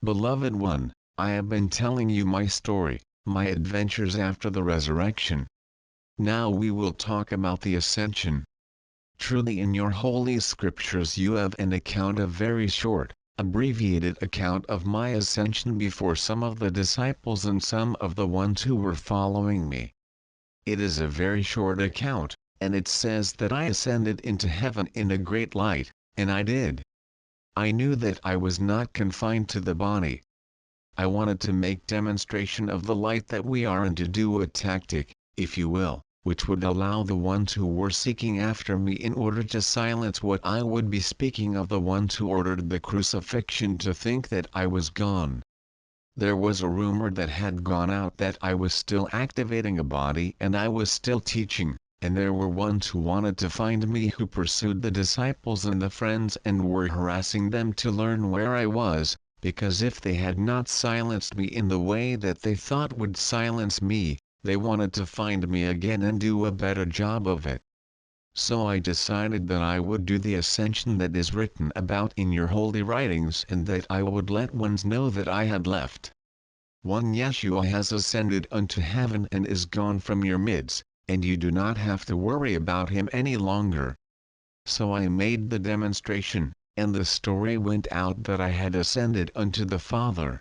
Beloved one, I have been telling you my story, my adventures after the resurrection. Now we will talk about the Ascension. Truly in your holy scriptures you have an account, a very short, abbreviated account of my ascension before some of the disciples and some of the ones who were following me. It is a very short account, and it says that I ascended into heaven in a great light, and I did. I knew that I was not confined to the body. I wanted to make demonstration of the light that we are and to do a tactic, if you will, which would allow the ones who were seeking after me in order to silence what I would be speaking of, the ones who ordered the crucifixion, to think that I was gone. There was a rumor that had gone out that I was still activating a body and I was still teaching, and there were ones who wanted to find me, who pursued the disciples and the friends and were harassing them to learn where I was, because if they had not silenced me in the way that they thought would silence me, they wanted to find me again and do a better job of it. So I decided that I would do the ascension that is written about in your holy writings, and that I would let ones know that I had left. One Yeshua has ascended unto heaven and is gone from your midst, and you do not have to worry about him any longer. So I made the demonstration, and the story went out that I had ascended unto the Father.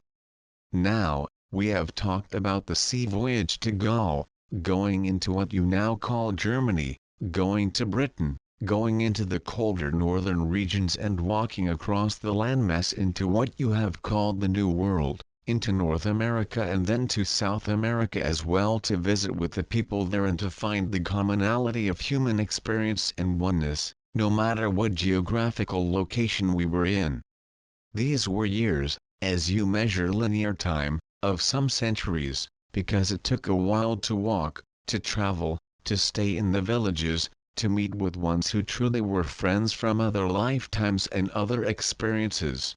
Now, we have talked about the sea voyage to Gaul, going into what you now call Germany, going to Britain, going into the colder northern regions and walking across the landmass into what you have called the New World, into North America and then to South America as well, to visit with the people there and to find the commonality of human experience and oneness, no matter what geographical location we were in. These were years, as you measure linear time, of some centuries, because it took a while to walk, to travel, to stay in the villages, to meet with ones who truly were friends from other lifetimes and other experiences.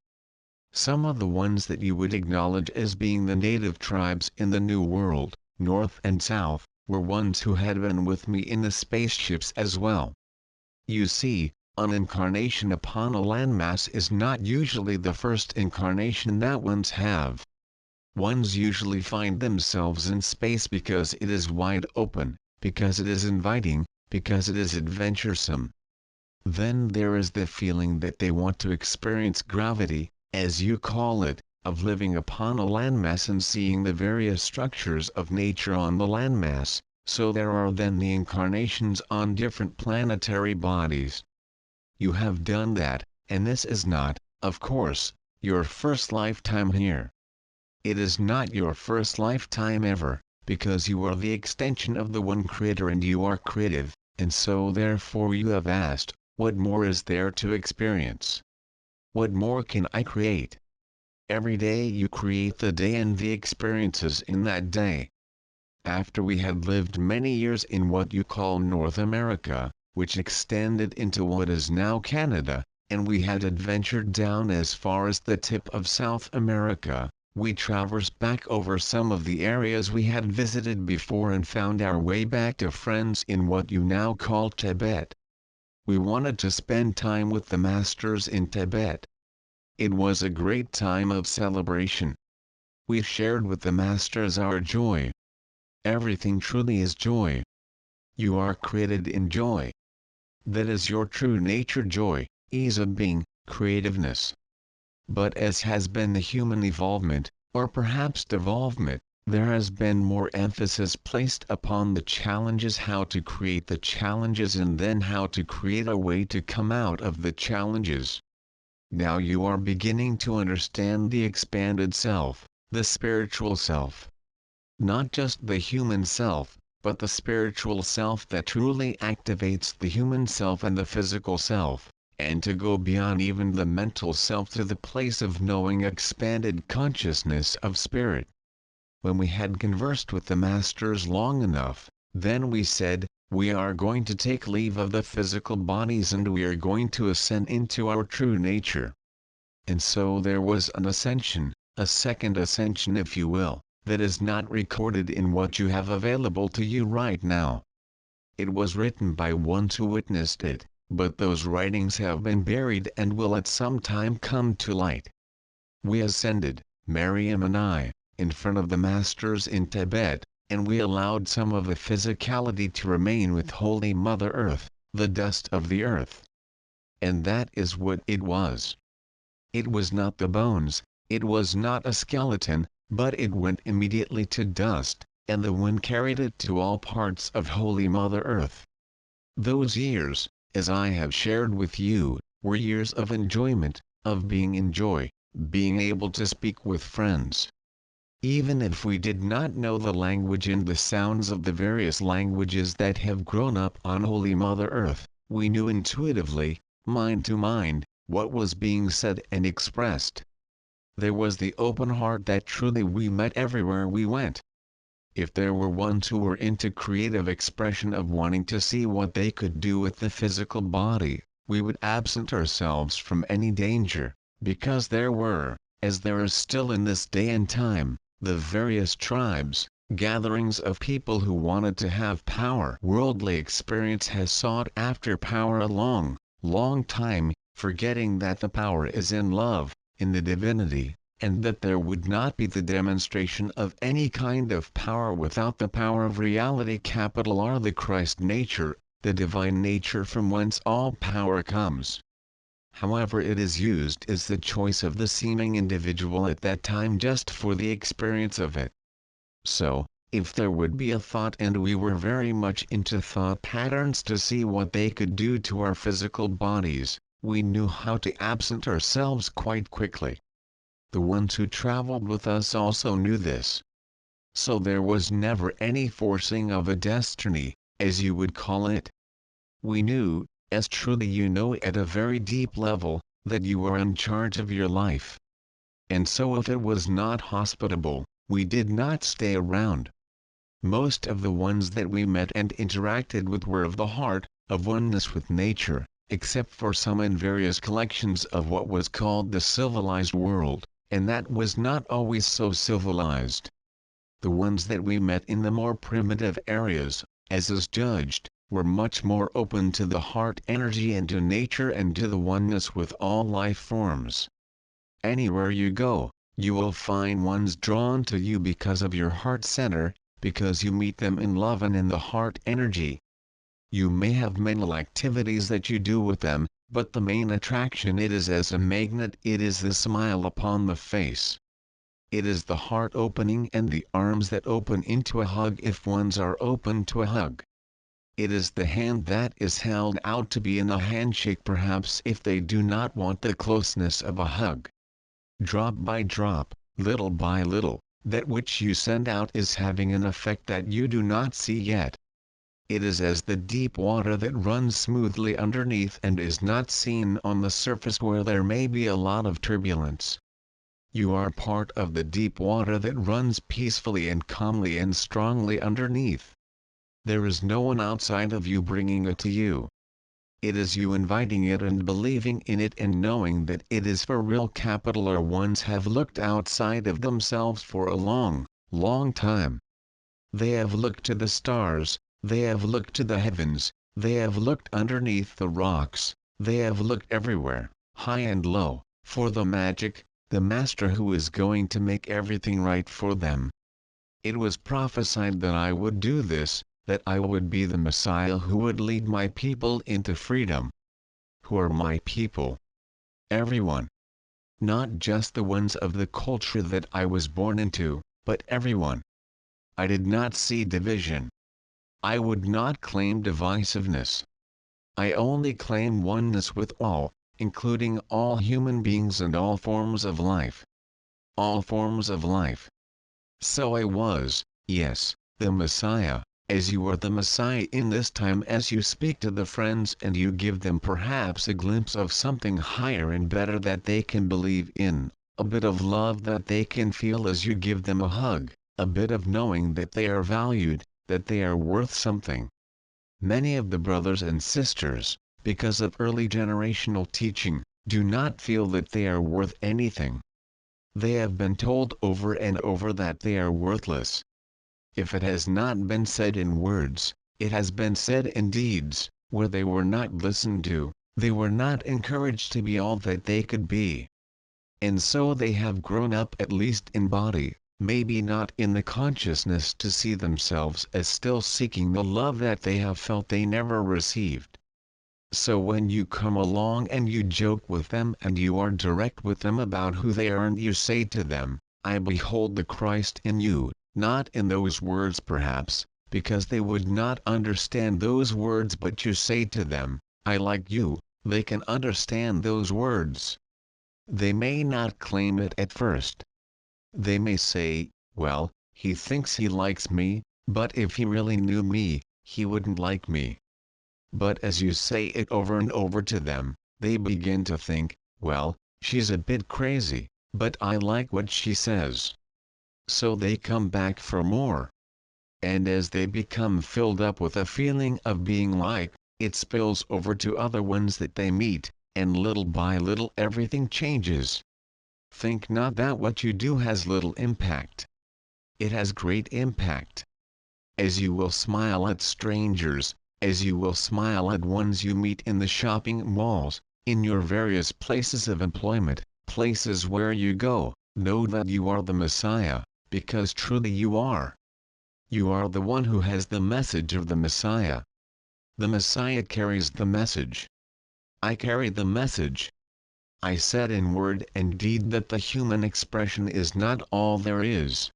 Some of the ones that you would acknowledge as being the native tribes in the New World, North and South, were ones who had been with me in the spaceships as well. You see, an incarnation upon a landmass is not usually the first incarnation that ones have. Ones usually find themselves in space because it is wide open, because it is inviting, because it is adventuresome. Then there is the feeling that they want to experience gravity, as you call it, of living upon a landmass and seeing the various structures of nature on the landmass, so there are then the incarnations on different planetary bodies. You have done that, and this is not, of course, your first lifetime here. It is not your first lifetime ever, because you are the extension of the one Creator and you are creative, and so therefore you have asked, what more is there to experience? What more can I create? Every day you create the day and the experiences in that day. After we had lived many years in what you call North America, which extended into what is now Canada, and we had adventured down as far as the tip of South America, we traversed back over some of the areas we had visited before and found our way back to friends in what you now call Tibet. We wanted to spend time with the masters in Tibet. It was a great time of celebration. We shared with the masters our joy. Everything truly is joy. You are created in joy. That is your true nature, joy, ease of being, creativeness. But as has been the human evolvement, or perhaps devolvement, there has been more emphasis placed upon the challenges, how to create the challenges and then how to create a way to come out of the challenges. Now you are beginning to understand the expanded self, the spiritual self. Not just the human self, but the spiritual self that truly activates the human self and the physical self, and to go beyond even the mental self to the place of knowing expanded consciousness of spirit. When we had conversed with the masters long enough, then we said, we are going to take leave of the physical bodies and we are going to ascend into our true nature. And so there was an ascension, a second ascension if you will, that is not recorded in what you have available to you right now. It was written by ones who witnessed it, but those writings have been buried and will at some time come to light. We ascended, Miriam and I, in front of the masters in Tibet, and we allowed some of the physicality to remain with Holy Mother Earth, the dust of the earth. And that is what it was. It was not the bones, it was not a skeleton, but it went immediately to dust, and the wind carried it to all parts of Holy Mother Earth. Those years, as I have shared with you, were years of enjoyment, of being in joy, being able to speak with friends. Even if we did not know the language and the sounds of the various languages that have grown up on Holy Mother Earth, we knew intuitively, mind to mind, what was being said and expressed. There was the open heart that truly we met everywhere we went. If there were ones who were into creative expression of wanting to see what they could do with the physical body, we would absent ourselves from any danger, because there were, as there is still in this day and time, the various tribes, gatherings of people who wanted to have power. Worldly experience has sought after power a long, long time, forgetting that the power is in love, in the divinity, and that there would not be the demonstration of any kind of power without the power of reality, capital R, the Christ nature, the divine nature from whence all power comes. However it is used is the choice of the seeming individual at that time just for the experience of it. So, if there would be a thought, and we were very much into thought patterns to see what they could do to our physical bodies, we knew how to absent ourselves quite quickly. The ones who traveled with us also knew this. So there was never any forcing of a destiny, as you would call it. We knew, as truly you know at a very deep level, that you were in charge of your life. And so if it was not hospitable, we did not stay around. Most of the ones that we met and interacted with were of the heart, of oneness with nature, except for some in various collections of what was called the civilized world, and that was not always so civilized. The ones that we met in the more primitive areas, as is judged, were much more open to the heart energy and to nature and to the oneness with all life forms. Anywhere you go, you will find ones drawn to you because of your heart center, because you meet them in love and in the heart energy. You may have mental activities that you do with them, but the main attraction, it is as a magnet, it is the smile upon the face. It is the heart opening and the arms that open into a hug if ones are open to a hug. It is the hand that is held out to be in a handshake, perhaps if they do not want the closeness of a hug. Drop by drop, little by little, that which you send out is having an effect that you do not see yet. It is as the deep water that runs smoothly underneath and is not seen on the surface where there may be a lot of turbulence. You are part of the deep water that runs peacefully and calmly and strongly underneath. There is no one outside of you bringing it to you. It is you inviting it and believing in it and knowing that it is for real, capital R. Ones have looked outside of themselves for a long, long time. They have looked to the stars, they have looked to the heavens, they have looked underneath the rocks, they have looked everywhere, high and low, for the magic, the master who is going to make everything right for them. It was prophesied that I would do this, that I would be the Messiah who would lead my people into freedom. Who are my people? Everyone. Not just the ones of the culture that I was born into, but everyone. I did not see division. I would not claim divisiveness. I only claim oneness with all, including all human beings and all forms of life. All forms of life. So I was, yes, the Messiah, as you are the Messiah in this time, as you speak to the friends and you give them perhaps a glimpse of something higher and better that they can believe in, a bit of love that they can feel as you give them a hug, a bit of knowing that they are valued, that they are worth something. Many of the brothers and sisters, because of early generational teaching, do not feel that they are worth anything. They have been told over and over that they are worthless. If it has not been said in words, it has been said in deeds, where they were not listened to, they were not encouraged to be all that they could be. and so they have grown up at least in body, maybe not in the consciousness to see themselves as still seeking the love that they have felt they never received. So when you come along and you joke with them and you are direct with them about who they are and you say to them, I behold the Christ in you, not in those words perhaps, because they would not understand those words, but you say to them, I like you, they can understand those words. They may not claim it at first. They may say, well, he thinks he likes me, but if he really knew me, he wouldn't like me. But as you say it over and over to them, they begin to think, well, she's a bit crazy, but I like what she says. So they come back for more. And as they become filled up with a feeling of being like, it spills over to other ones that they meet, and little by little everything changes. Think not that what you do has little impact. It has great impact. As you will smile at strangers, as you will smile at ones you meet in the shopping malls, in your various places of employment, places where you go, know that you are the Messiah, because truly you are. You are the one who has the message of the Messiah. The Messiah carries the message. I carry the message. I said in word and deed that the human expression is not all there is.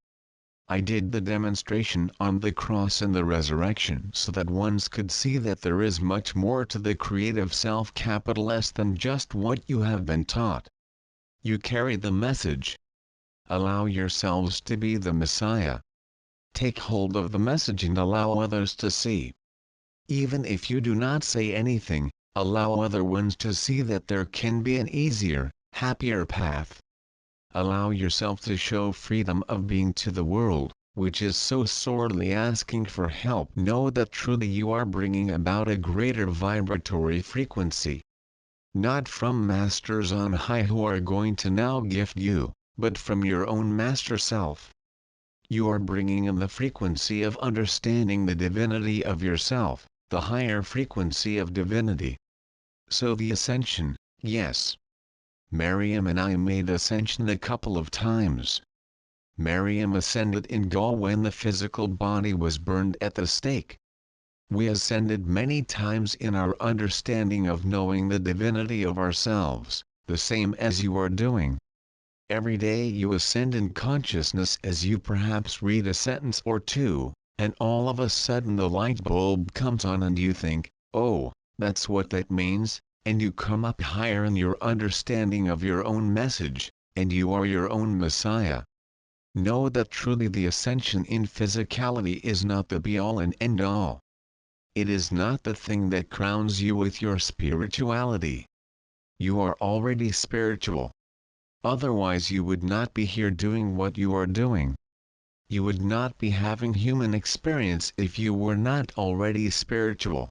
I did the demonstration on the cross and the resurrection so that ones could see that there is much more to the creative self S than just what you have been taught. You carry the message. Allow yourselves to be the Messiah. Take hold of the message and allow others to see. Even if you do not say anything, allow other ones to see that there can be an easier, happier path. Allow yourself to show freedom of being to the world, which is so sorely asking for help. Know that truly you are bringing about a greater vibratory frequency. Not from masters on high who are going to now gift you, but from your own master self. You are bringing in the frequency of understanding the divinity of yourself, the higher frequency of divinity. So the ascension, yes. Miriam and I made ascension a couple of times. Miriam ascended in Gaul when the physical body was burned at the stake. We ascended many times in our understanding of knowing the divinity of ourselves, the same as you are doing. Every day you ascend in consciousness as you perhaps read a sentence or two, and all of a sudden the light bulb comes on and you think, oh, that's what that means, and you come up higher in your understanding of your own message, and you are your own Messiah. Know that truly the ascension in physicality is not the be-all and end-all. It is not the thing that crowns you with your spirituality. You are already spiritual. Otherwise you would not be here doing what you are doing. You would not be having human experience if you were not already spiritual.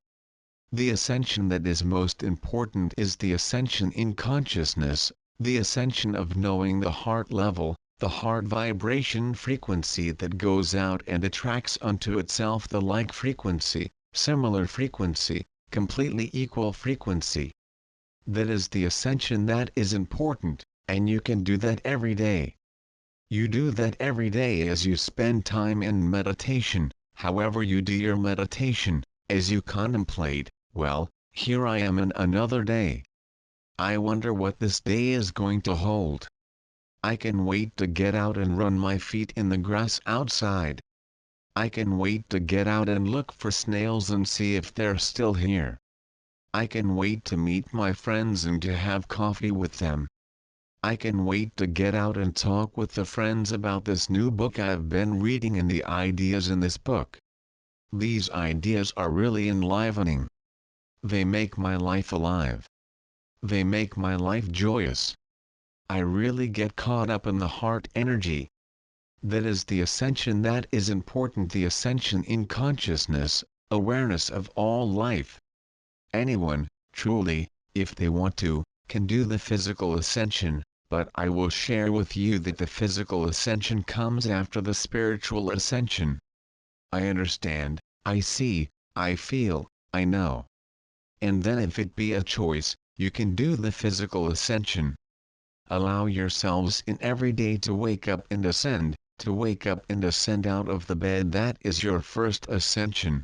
The ascension that is most important is the ascension in consciousness, the ascension of knowing the heart level, the heart vibration frequency that goes out and attracts unto itself the like frequency, similar frequency, completely equal frequency. That is the ascension that is important, and you can do that every day. You do that every day as you spend time in meditation, however you do your meditation, as you contemplate, well, here I am in another day. I wonder what this day is going to hold. I can wait to get out and run my feet in the grass outside. I can wait to get out and look for snails and see if they're still here. I can wait to meet my friends and to have coffee with them. I can wait to get out and talk with the friends about this new book I've been reading and the ideas in this book. These ideas are really enlivening. They make my life alive. They make my life joyous. I really get caught up in the heart energy. That is the ascension that is important, the ascension in consciousness, awareness of all life. Anyone, truly, if they want to, can do the physical ascension, but I will share with you that the physical ascension comes after the spiritual ascension. I understand, I see, I feel, I know. And then if it be a choice, you can do the physical ascension. Allow yourselves in every day to wake up and ascend, to wake up and ascend out of the bed. That is your first ascension.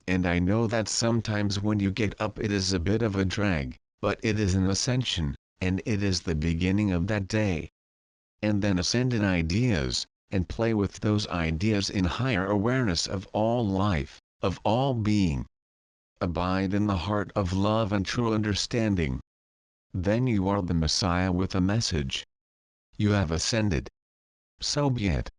And I know that sometimes when you get up it is a bit of a drag, but it is an ascension, and it is the beginning of that day. And then ascend in ideas, and play with those ideas in higher awareness of all life, of all being. Abide in the heart of love and true understanding. Then you are the Messiah with a message. You have ascended. So be it.